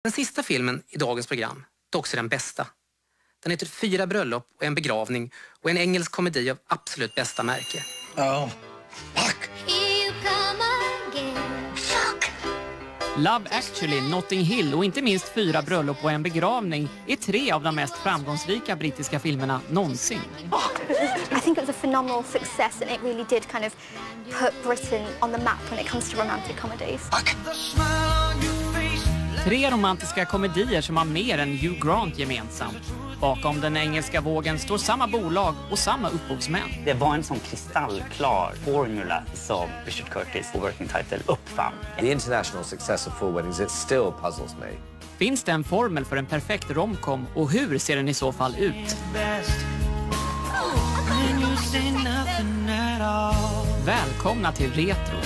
Den sista filmen i dagens program är också den bästa. Den heter Fyra, bröllop och en begravning och en engelsk komedi av absolut bästa märke. Oh, fuck! Love Actually, Notting Hill och inte minst Fyra, bröllop och en begravning är 3 av de mest framgångsrika brittiska filmerna någonsin. I think it was a phenomenal success and it really did kind of put Britain on the map when it comes to romantic comedies. 3 romantiska komedier som har mer än Hugh Grant gemensamt. Bakom den engelska vågen står samma bolag och samma upphovsmän. Det var en sån kristallklar formula som Richard Curtis och Working Title uppfann. The international success of Four Weddings, it still puzzles me. Finns det en formel för en perfekt romcom och hur ser den i så fall ut? Välkomna till Retro.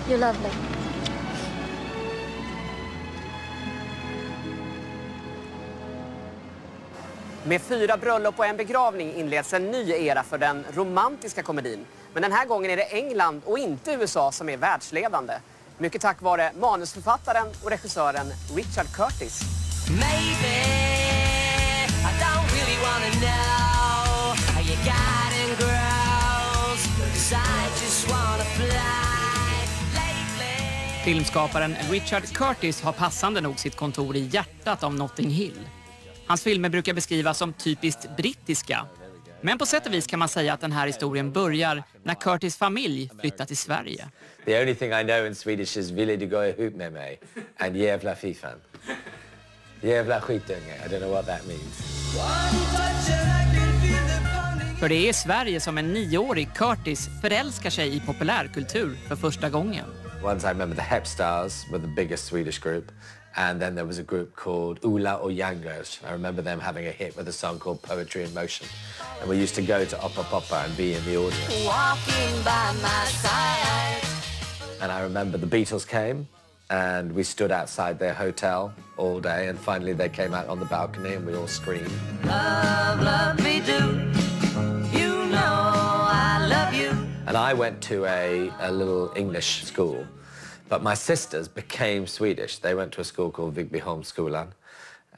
You're lovely. Med 4 bröllop och en begravning inleds en ny era för den romantiska komedin. Men den här gången är det England och inte USA som är världsledande. Mycket tack vare manusförfattaren och regissören Richard Curtis. Maybe I don't really wanna know how you got and grows, 'cause I just wanna fly. Filmskaparen Richard Curtis har passande nog sitt kontor i hjärtat av Notting Hill. Hans filmer brukar beskrivas som typiskt brittiska. Men på sätt och vis kan man säga att den här historien börjar när Curtis familj flyttar till Sverige. The only thing I know in Swedish is ville du gå ihop med mig and jävla fifan. Jävla skitunge, I don't know what that means. För det är i Sverige som en 9-årig Curtis förälskar sig i populärkultur för första gången. Once I remember the Hepstars were the biggest Swedish group, and then there was a group called Ola och Youngers. I remember them having a hit with a song called Poetry in Motion. And we used to go to Oppa Poppa and be in the audience. Walking by my side. And I remember the Beatles came, and we stood outside their hotel all day, and finally they came out on the balcony and we all screamed. Love, love me do. You know I love you. And I went to a little English school, but my sisters became Swedish. They went to a school called Vigbyholmsskolan,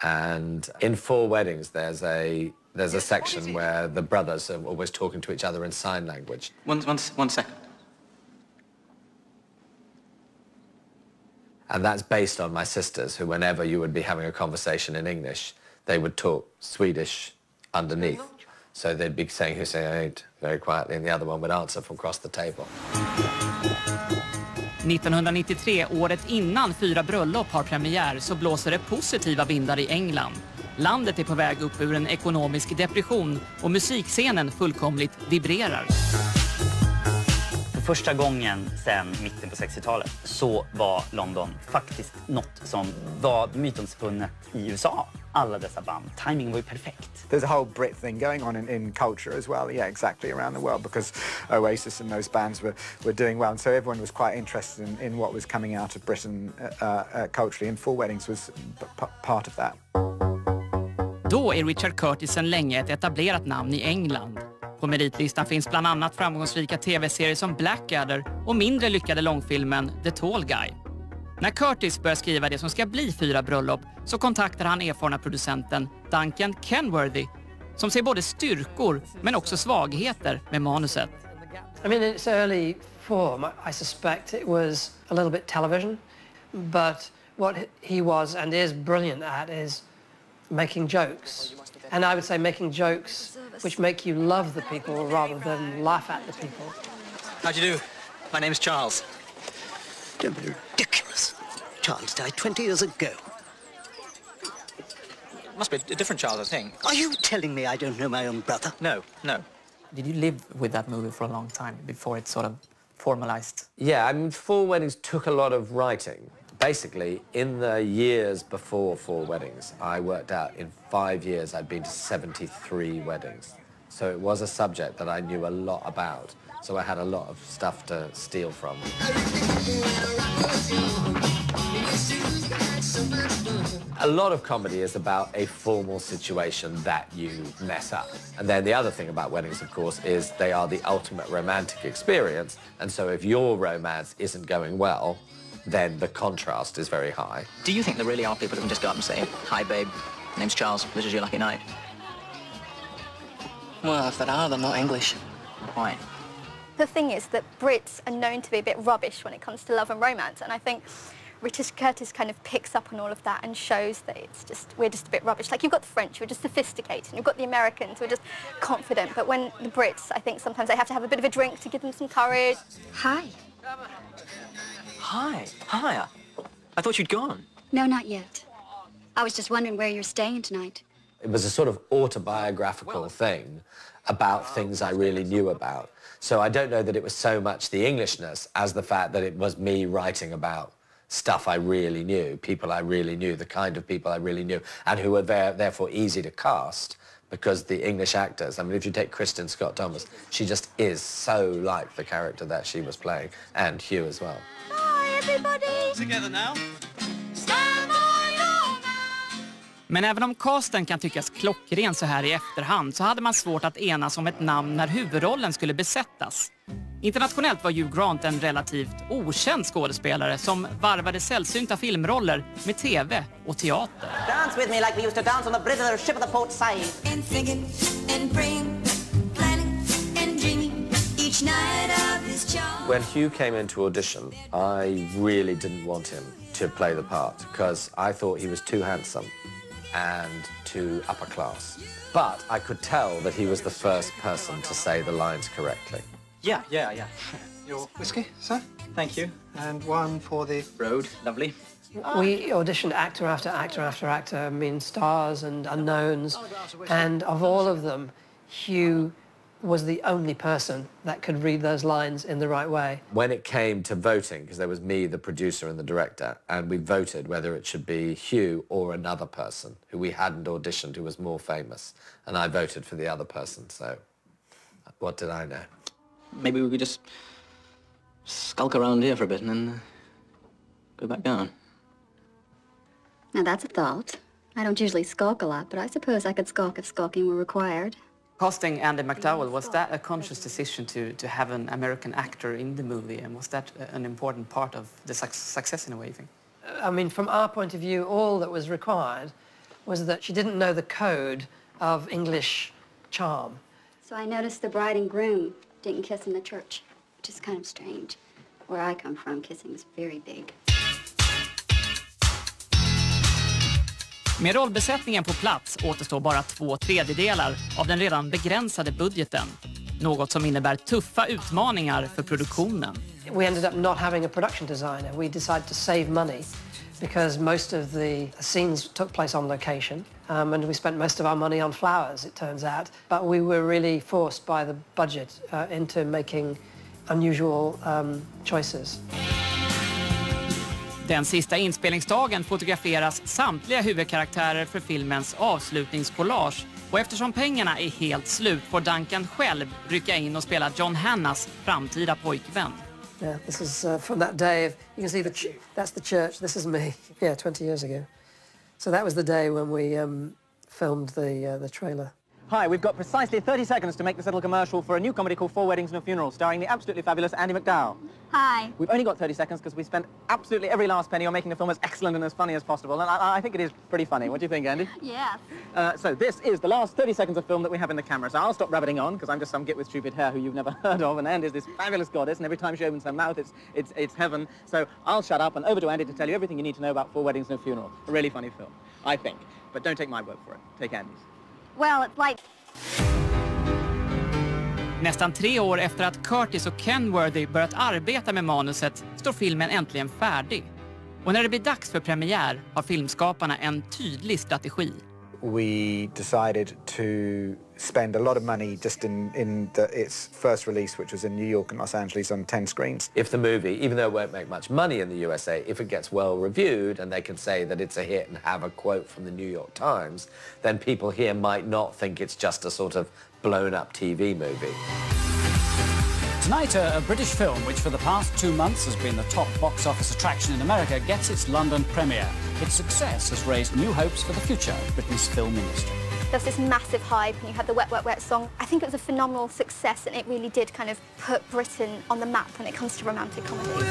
and in Four Weddings there's a section where the brothers are always talking to each other in sign language. One second. And that's based on my sisters, who whenever you would be having a conversation in English, they would talk Swedish underneath. So they'd be saying who's saying ain't very quietly, and the other one would answer from across the table. 1993, året innan Fyra bröllop har premiär, så blåser det positiva vindar i England. Landet är på väg upp ur en ekonomisk depression och musikscenen fullkomligt vibrerar. För första gången sedan mitten på 60-talet så var London faktiskt något som var mytomspunnet i USA. Alla dessa band. Timing var ju perfekt. There's a whole Brit thing going on in culture as well, yeah, exactly, around the world, because Oasis and those bands were doing well, and so everyone was quite interested in what was coming out of Britain culturally, and Four Weddings was part of that. Då är Richard Curtis sedan länge ett etablerat namn i England. På meritlistan finns bland annat framgångsrika tv-serier som Blackadder och mindre lyckade långfilmen The Tall Guy. När Curtis börjar skriva det som ska bli Fyra bröllop så kontaktar han erfarna producenten Duncan Kenworthy som ser både styrkor men också svagheter med manuset. I mean, in its early form, I suspect it was a little bit television, but what he was and is brilliant at is making jokes. And I would say making jokes which make you love the people rather than laugh at the people. How do you do? My name's Charles. Don't be ridiculous. Charles died 20 years ago. Must be a different Charles, I think. Are you telling me I don't know my own brother? No. Did you live with that movie for a long time before it sort of formalized? Yeah, I mean, Four Weddings took a lot of writing. Basically, in the years before Four Weddings, I worked out in 5 years I'd been to 73 weddings. So it was a subject that I knew a lot about. So I had a lot of stuff to steal from. A lot of comedy is about a formal situation that you mess up. And then the other thing about weddings, of course, is they are the ultimate romantic experience. And so if your romance isn't going well, then the contrast is very high. Do you think there really are people who can just go up and say, "Hi, babe, name's Charles, this is your lucky night"? Well, if there are, they're not English. Why? The thing is that Brits are known to be a bit rubbish when it comes to love and romance, and I think Richard Curtis kind of picks up on all of that and shows that we're just a bit rubbish. Like, you've got the French who are just sophisticated, and you've got the Americans who are just confident, but when the Brits, I think sometimes they have to have a bit of a drink to give them some courage. Hi. Hi. Hi. I thought you'd gone. No, not yet. I was just wondering where you're staying tonight. It was a sort of autobiographical thing about things I really knew about. So I don't know that it was so much the Englishness as the fact that it was me writing about stuff I really knew, people I really knew, the kind of people I really knew, and who were therefore easy to cast because the English actors, I mean, if you take Kristen Scott Thomas, she just is so like the character that she was playing, and Hugh as well. Bye, everybody! Together now. Men även om casten kan tyckas klockren så här i efterhand så hade man svårt att enas om ett namn när huvudrollen skulle besättas. Internationellt var Hugh Grant en relativt okänd skådespelare som varvade sällsynta filmroller med tv och teater. Dance with me like we used to dance on the bridge of the ship at the port side. And thinking and praying, planning and dreaming each night of his charm. When Hugh came into audition, I really didn't want him to play the part because I thought he was too handsome and too upper class. But I could tell that he was the first person to say the lines correctly. Yeah. Your whiskey, sir? Thank you. And one for the Road, lovely. We auditioned actor after actor after actor, I mean, stars and unknowns, and of all of them, Hugh was the only person that could read those lines in the right way. When it came to voting, because there was me, the producer and the director, and we voted whether it should be Hugh or another person who we hadn't auditioned who was more famous, and I voted for the other person, so what did I know? Maybe we could just skulk around here for a bit and then go back down. Now, that's a thought. I don't usually skulk a lot, but I suppose I could skulk if skulking were required. Casting Andy McDowell, was that a conscious decision to have an American actor in the movie, and was that an important part of the success in a way, you think? I mean, from our point of view, all that was required was that she didn't know the code of English charm. So I noticed the bride and groom didn't kiss in the church, which is kind of strange. Where I come from, kissing is very big. Med rollbesättningen på plats återstår bara 2/3 av den redan begränsade budgeten. Något som innebär tuffa utmaningar för produktionen. We ended up not having a production designer. We decided to save money because most of the scenes took place on location. And we spent most of our money on flowers, it turns out. But we were really forced by the budget into making unusual choices. Den sista inspelningsdagen fotograferas samtliga huvudkaraktärer för filmens avslutningskollage. Och eftersom pengarna är helt slut får Duncan själv rycka in och spela John Hannas framtida pojkvän. Yeah, this is from that day. You can see that's the church. This is me. Yeah, 20 years ago. So that was the day when we filmed the trailer. Hi, we've got precisely 30 seconds to make this little commercial for a new comedy called Four Weddings and a Funeral, starring the absolutely fabulous Andy McDowell. Hi. We've only got 30 seconds because we spent absolutely every last penny on making the film as excellent and as funny as possible, and I think it is pretty funny. What do you think, Andy? Yes. So this is the last 30 seconds of film that we have in the camera, so I'll stop rabbiting on, because I'm just some git with stupid hair who you've never heard of, and Andy's this fabulous goddess, and every time she opens her mouth, it's heaven. So I'll shut up, and over to Andy to tell you everything you need to know about Four Weddings and a Funeral. A really funny film, I think. But don't take my word for it. Take Andy's. Well, it's like... Nästan 3 år efter att Curtis och Kenworthy börjat arbeta med manuset står filmen äntligen färdig. Och när det blir dags för premiär har filmskaparna en tydlig strategi. We decided to spend a lot of money just in its first release, which was in New York and Los Angeles on 10 screens. If the movie, even though it won't make much money in the USA, if it gets well reviewed and they can say that it's a hit and have a quote from the New York Times, then people here might not think it's just a sort of blown-up TV movie. Tonight, a British film which for the past 2 months has been the top box office attraction in America gets its London premiere. Its success has raised new hopes for the future of Britain's film industry. There was this massive hype and you had the Wet, Wet, Wet song. I think it was a phenomenal success and it really did kind of put Britain on the map when it comes to romantic comedy.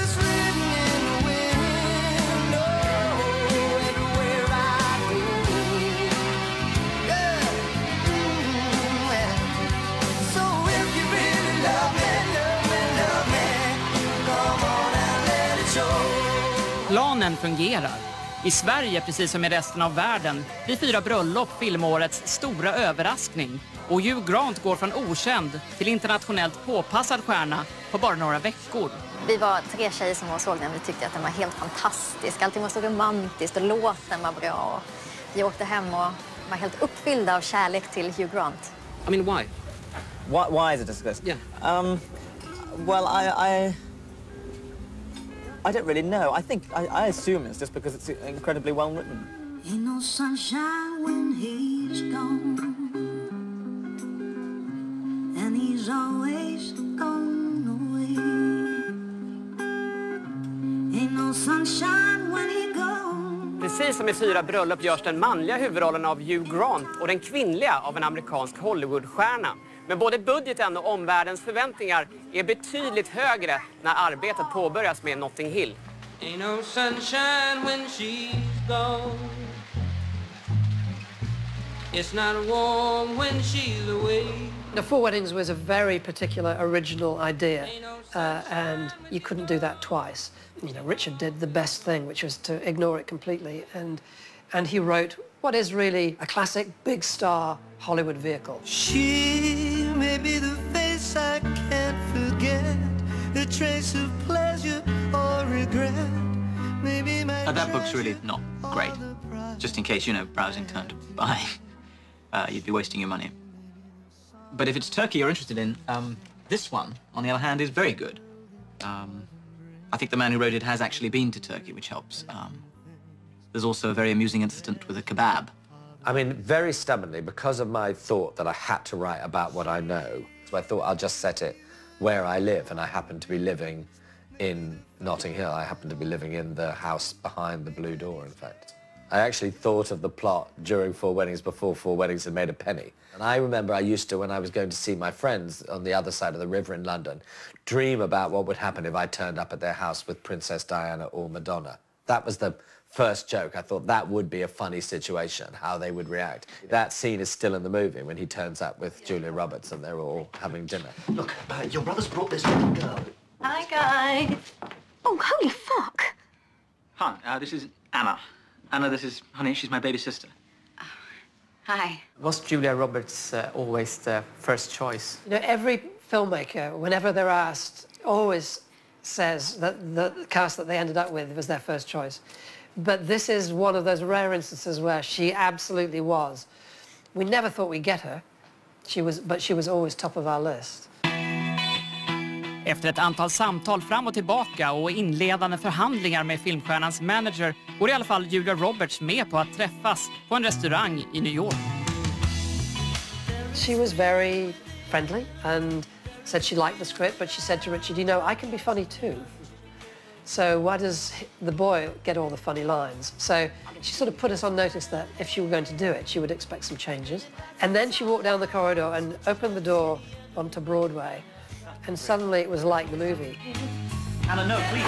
Planen fungerar. I Sverige, precis som i resten av världen, blir Fyra bröllop filmårets stora överraskning. Och Hugh Grant går från okänd till internationellt påpassad stjärna på bara några veckor. Vi var 3 tjejer som såg den. Vi tyckte att den var helt fantastisk. Allting var så romantiskt och låten var bra. Och vi åkte hem och var helt uppfyllda av kärlek till Hugh Grant. I mean, why? Why is it a success? Yeah. Well, I don't really know. I assume it's just because it's incredibly well written. Ain't no sunshine when he's gone, and he's always gone away. Ain't no sunshine when he gone. Precis som i Fyra bröllop görs den manliga huvudrollen av Hugh Grant och den kvinnliga av en amerikansk Hollywoodstjärna. Men både budgeten och omvärldens förväntningar är betydligt högre när arbetet påbörjas med Notting Hill. Ain't no sunshine when she's gone. It's not warm when she's away. The Four Weddings was a very particular original idea, and you couldn't do that twice. You know, Richard did the best thing, which was to ignore it completely, and he wrote what is really a classic big star Hollywood vehicle. She may be the face I can't forget, a trace of pleasure or regret. Maybe my that book's really not great. Just in case, you know, browsing turned to buying. You'd be wasting your money. But if it's Turkey you're interested in, this one, on the other hand, is very good. I think the man who wrote it has actually been to Turkey, which helps. There's also a very amusing incident with a kebab. I mean, very stubbornly, because of my thought that I had to write about what I know, so I thought I'll just set it where I live, and I happen to be living in Notting Hill. I happen to be living in the house behind the blue door, in fact. I actually thought of the plot during Four Weddings before Four Weddings had made a penny. And I remember I used to, when I was going to see my friends on the other side of the river in London, dream about what would happen if I turned up at their house with Princess Diana or Madonna. That was the first joke. I thought that would be a funny situation, how they would react. That scene is still in the movie when he turns up with Julia Roberts and they're all having dinner. Look, your brother's brought this little girl. Hi, guys. Oh, holy fuck. Hi, this is Anna. Anna, this is, honey, she's my baby sister. Hi. Was Julia Roberts always the first choice? You know, every filmmaker, whenever they're asked, always says that the cast that they ended up with was their first choice. But this is one of those rare instances where she absolutely was. We never thought we'd get her, but she was always top of our list. Efter ett antal samtal fram och tillbaka och inledande förhandlingar med filmstjärnans manager går i alla fall Julia Roberts med på att träffas på en restaurang i New York. She was very friendly and said she liked the script, but she said to Richard, you know, I can be funny too. So why does the boy get all the funny lines? So she sort of put us on notice that if she were going to do it, she would expect some changes. And then she walked down the corridor and opened the door onto Broadway. And suddenly it was like the movie. Anna, no, please.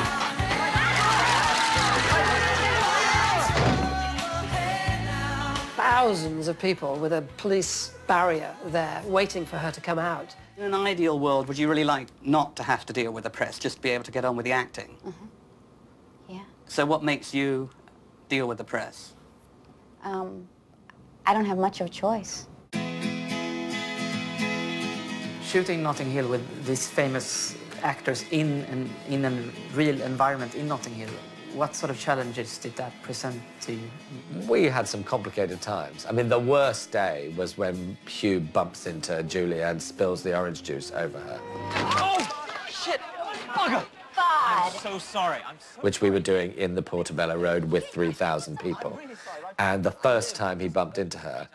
Thousands of people with a police barrier there waiting for her to come out. In an ideal world, would you really like not to have to deal with the press, just be able to get on with the acting? Yeah. So what makes you deal with the press? I don't have much of a choice. Shooting Notting Hill with these famous actors in a real environment in Notting Hill, What sort of challenges did that present to you? We had some complicated times. I mean, the worst day was when Hugh bumps into Julia and spills the orange juice over her. Oh, shit! Bugger! I'm so sorry. Which we were doing in the Portobello Road with 3,000 people. And the first time he bumped into her,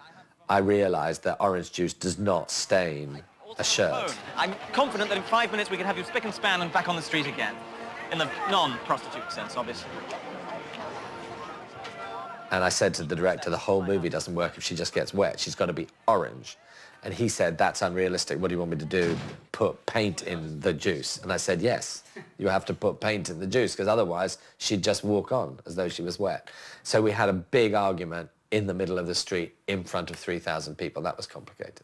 I realised that orange juice does not stain a shirt. I'm confident that in 5 minutes we can have you spick and span and back on the street again. In the non-prostitute sense, obviously. And I said to the director, the whole movie doesn't work if she just gets wet. She's got to be orange. And he said, that's unrealistic. What do you want me to do? Put paint in the juice? And I said, yes, you have to put paint in the juice, because otherwise she'd just walk on as though she was wet. So we had a big argument in the middle of the street in front of 3,000 people. That was complicated.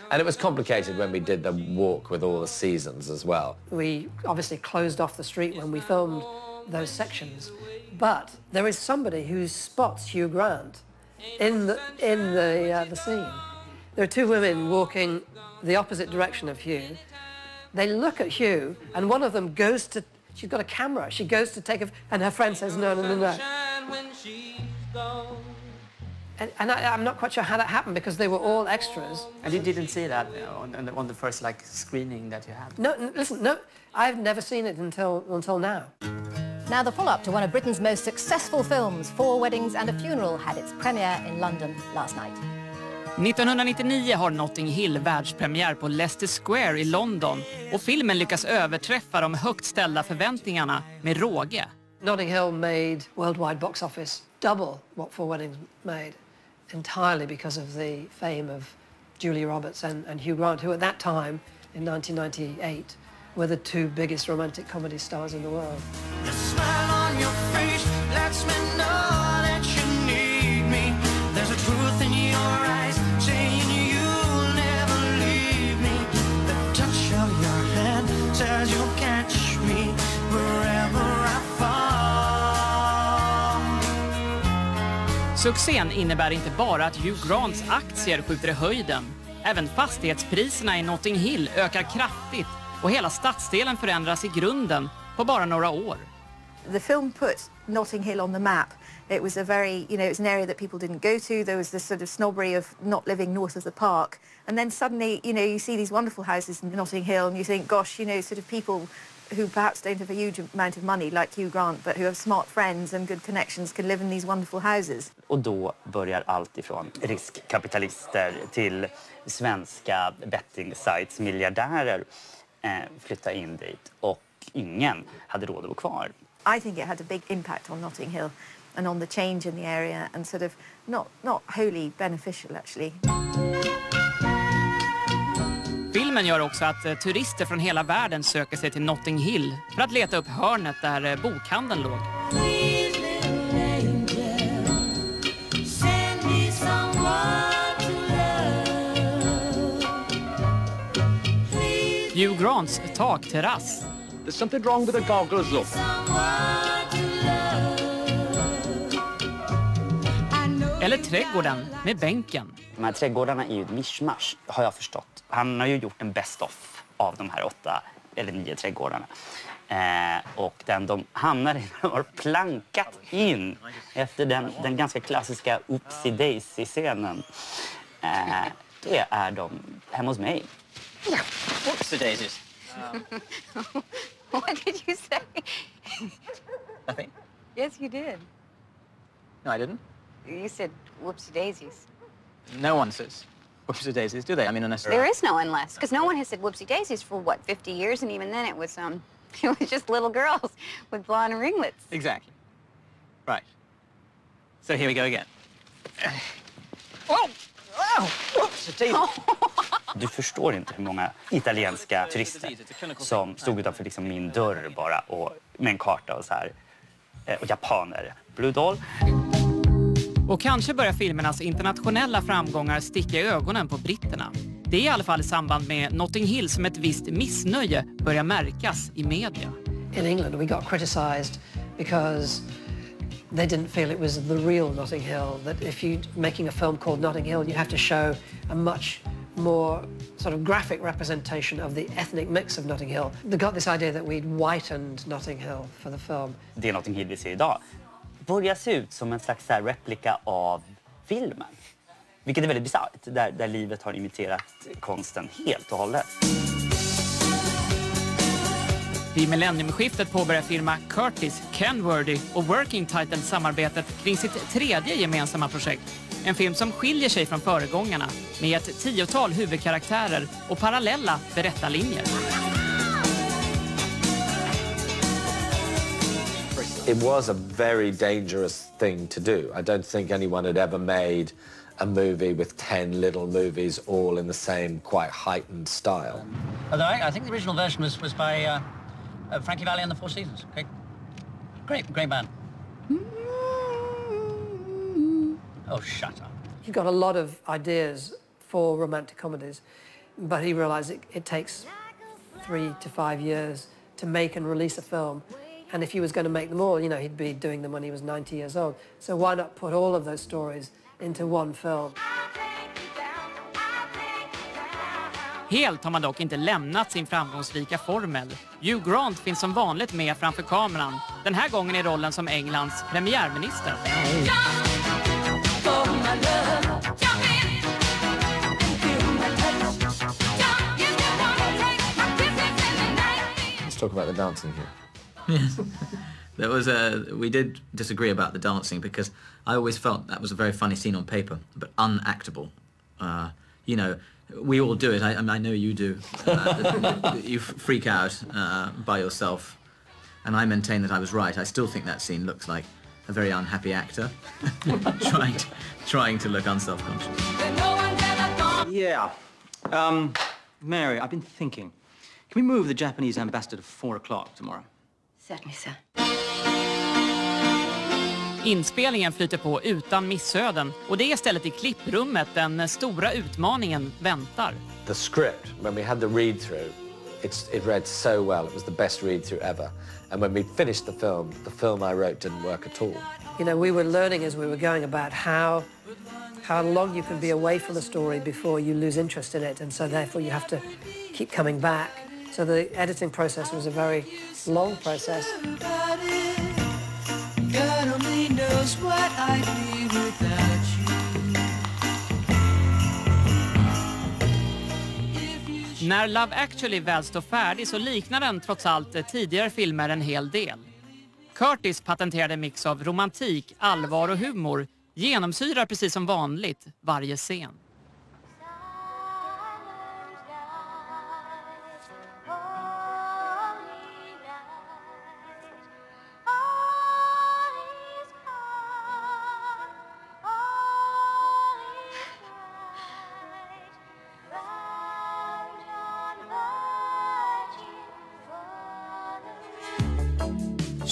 And it was complicated when we did the walk with all the seasons as well. We obviously closed off the street when we filmed those sections, but there is somebody who spots Hugh Grant in the scene. There are two women walking the opposite direction of Hugh. They look at Hugh, and one of them goes to, she's got a camera, she goes to take a, and her friend says, no, no, no, no. And I'm not quite sure how that happened, because they were all extras. And you didn't see that on the first screening that you had? No, listen, no, I've never seen it until now. Now the follow-up to one of Britain's most successful films, 4 Weddings and a Funeral, had its premiere in London last night. 1999 har Notting Hill världspremiär på Leicester Square i London, och filmen lyckas överträffa de högt ställda förväntningarna med råge. Notting Hill made worldwide box office double what 4 Weddings made, entirely because of the fame of Julia Roberts and Hugh Grant, who at that time, in 1998, were the 2 biggest romantic comedy stars in the world. The smile on your face lets me know that you need me. There's a truth in your eyes saying you'll never leave me. The touch of your hand says you'll catch me wherever I fall. Succén innebär inte bara att Hugh Grants aktier skjuter i höjden. Även fastighetspriserna i Notting Hill ökar kraftigt, och hela stadsdelen förändras i grunden på bara några år. The film put Notting Hill on the map. It was a very, it's an area that people didn't go to. There was this sort of snobbery of not living north of the park. And then suddenly, you see these wonderful houses in Notting Hill and you think, gosh, sort of people who perhaps don't have a huge amount of money like Hugh Grant, but who have smart friends and good connections can live in these wonderful houses. Och då börjar allt ifrån riskkapitalister till svenska betting-sites, miljardärer flytta in dit, och ingen hade råd att bo kvar. I think it had a big impact on Notting Hill and on the change in the area, and sort of not wholly beneficial actually. Filmen gör också att turister från hela världen söker sig till Notting Hill för att leta upp hörnet där bokhandeln låg. Hugh Grants takterrass. There's something wrong with the goggles, look. Eller trädgården med bänken. De här trädgårdarna är ju ett mishmash, har jag förstått. Han har ju gjort en best-of av de här 8 eller 9 trädgårdarna. Och den de hamnar i har plankat in efter den ganska klassiska Oopsie Daisy-scenen. Då är de hemma hos mig. Whoops the daisies. What did you say? Nothing. Yes, you did. No, I didn't. You said whoopsie daisies. No one says whoopsie daisies, do they? I mean, unless There is no unless, because no one has said whoopsie daisies for what, 50 years, and even then it was just little girls with blonde ringlets. Exactly. Right. So here we go again. Oh! Oh! Whoops the daisies. Du förstår inte hur många italienska turister som stod utanför liksom min dörr bara, och med en karta och så här. Och japaner. Blue Doll. Och kanske börjar filmernas internationella framgångar sticka i ögonen på britterna. Det är i alla fall i samband med Notting Hill som ett visst missnöje börjar märkas i media. In England we got criticised because they didn't feel it was the real Notting Hill, that if you're making a film called Notting Hill you have to show a much more sort of graphic representation of the ethnic mix of Notting Hill. They got this idea that we'd whitened Notting Hill for the film. Det Notting Hill vi ser idag börjar se ut som en slags här replika av filmen. Vilket är väldigt bisarrt, där livet har imiterat konsten helt och hållet. Vid millenniumskiftet påbörjar firma Curtis, Kenworthy och Working Title samarbetet kring sitt tredje gemensamma projekt. En film som skiljer sig från föregångarna med ett 10-tal huvudkaraktärer och parallella berättarlinjer. It was a very dangerous thing to do. I don't think anyone had ever made a movie with 10 little movies all in the same quite heightened style. Although I think the original version was by Frankie Valli and the Four Seasons. Great band. Oh, shut up. He got a lot of ideas for romantic comedies, but he realized it takes 3 to 5 years to make and release a film. And if he was going to make them all, you know, he'd be doing them when he was 90 years old. So why not put all of those stories into one film? Helt har man dock inte lämnat sin framgångsrika formel. Hugh Grant finns som vanligt med framför kameran. Den här gången i rollen som Englands premiärminister. Let's talk about the dancing here. Yes. We did disagree about the dancing because I always felt that was a very funny scene on paper, but unactable. You know, we all do it. I know you do. You freak out by yourself, and I maintain that I was right. I still think that scene looks like a very unhappy actor trying to look unself-conscious. Yeah. Mary, I've been thinking. Can we move the Japanese ambassador to 4 o'clock tomorrow? Certainly, sir. Inspelningen flyter på utan missöden och det är istället i klipprummet den stora utmaningen väntar. The script, when we had the read-through, it read so well. It was the best read-through ever. And when we finished the film I wrote didn't work at all. You know, we were learning as we were going about how long you can be away from the story before you lose interest in it, and so therefore you have to keep coming back. So the editing process was a very long process. God only knows what I'd be without you. När Love Actually väl står färdig så liknar den trots allt tidigare filmer en hel del. Curtis patenterade mix av romantik, allvar och humor genomsyrar precis som vanligt varje scen.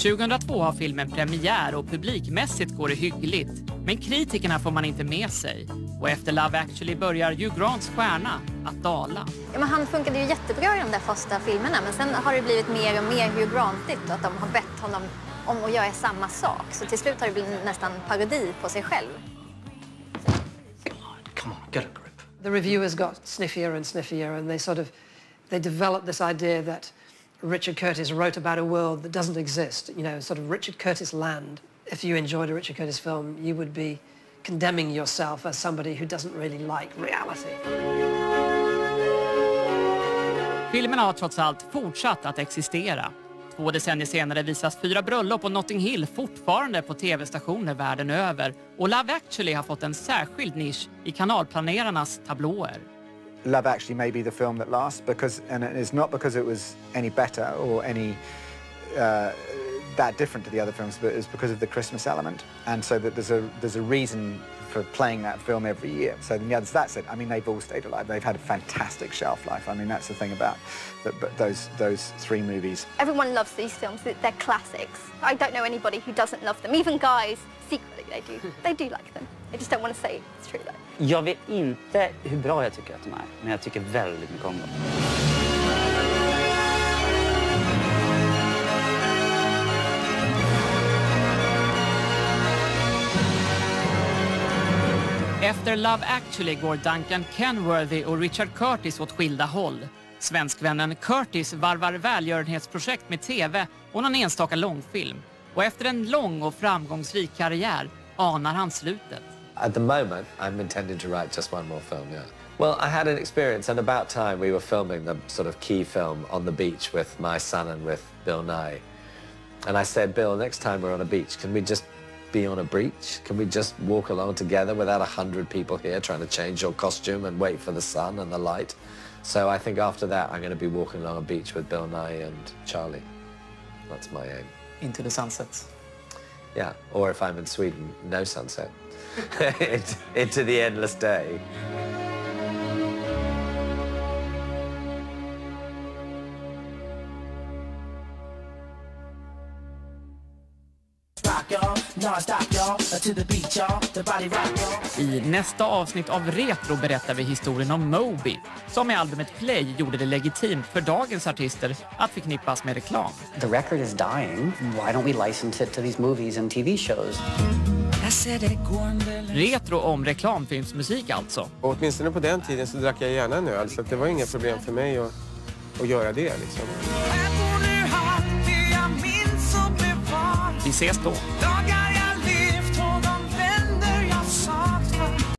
År 2002 har filmen premiär och publikmässigt går det hyggligt. Men kritikerna får man inte med sig. Och efter Love Actually börjar Hugh Grants stjärna att dala. Ja, men han funkade ju jättebra i de där första filmerna, men sen har det blivit mer och mer Hugh Grantigt och att de har bett honom om att göra samma sak. Så till slut har det blivit nästan parodi på sig själv. Come on, get a grip. The reviewers got sniffier and sniffier, and they developed this idea that Richard Curtis wrote about a world that doesn't exist, you know, sort of Richard Curtis land. If you enjoyed a Richard Curtis film, you would be condemning yourself as somebody who doesn't really like reality. Filmerna har trots allt fortsatt att existera. 2 decennier senare visas Fyra bröllop och Notting Hill fortfarande på tv-stationer världen över. Och Love Actually har fått en särskild nisch i kanalplanerarnas tablåer. Love Actually may be the film that lasts, and it's not because it was any better or any that different to the other films, but it's because of the Christmas element, and so that there's a reason for playing that film every year. So that's it. I mean, they've all stayed alive. They've had a fantastic shelf life. I mean, that's the thing about those 3 movies. Everyone loves these films. They're classics. I don't know anybody who doesn't love them. Even guys, secretly, they do like them. They just don't want to say it's true, though. Jag vet inte hur bra jag tycker att de är, men jag tycker väldigt mycket om dem. Efter Love Actually går Duncan Kenworthy och Richard Curtis åt skilda håll. Svenskvännen Curtis varvar välgörenhetsprojekt med tv och någon enstaka långfilm. Och efter en lång och framgångsrik karriär anar han slutet. At the moment, I'm intending to write just one more film, yeah. Well, I had an experience, and about time we were filming the sort of key film on the beach with my son and with Bill Nye. And I said, Bill, next time we're on a beach, can we just be on a beach? Can we just walk along together without 100 people here trying to change your costume and wait for the sun and the light? So I think after that, I'm going to be walking along a beach with Bill Nye and Charlie. That's my aim. Into the sunset. Yeah, or if I'm in Sweden, no sunset. into the endless day. I nästa avsnitt av Retro berättar vi historien om Moby, som med albumet Play gjorde det legitimt för dagens artister att förknippas med reklam. The record is dying. Why don't we license it to these movies and TV shows? Retro om reklamfilmsmusik alltså. Och åtminstone på den tiden så drack jag gärna en öl, så det var inga problem för mig att göra det liksom. Vi ses då.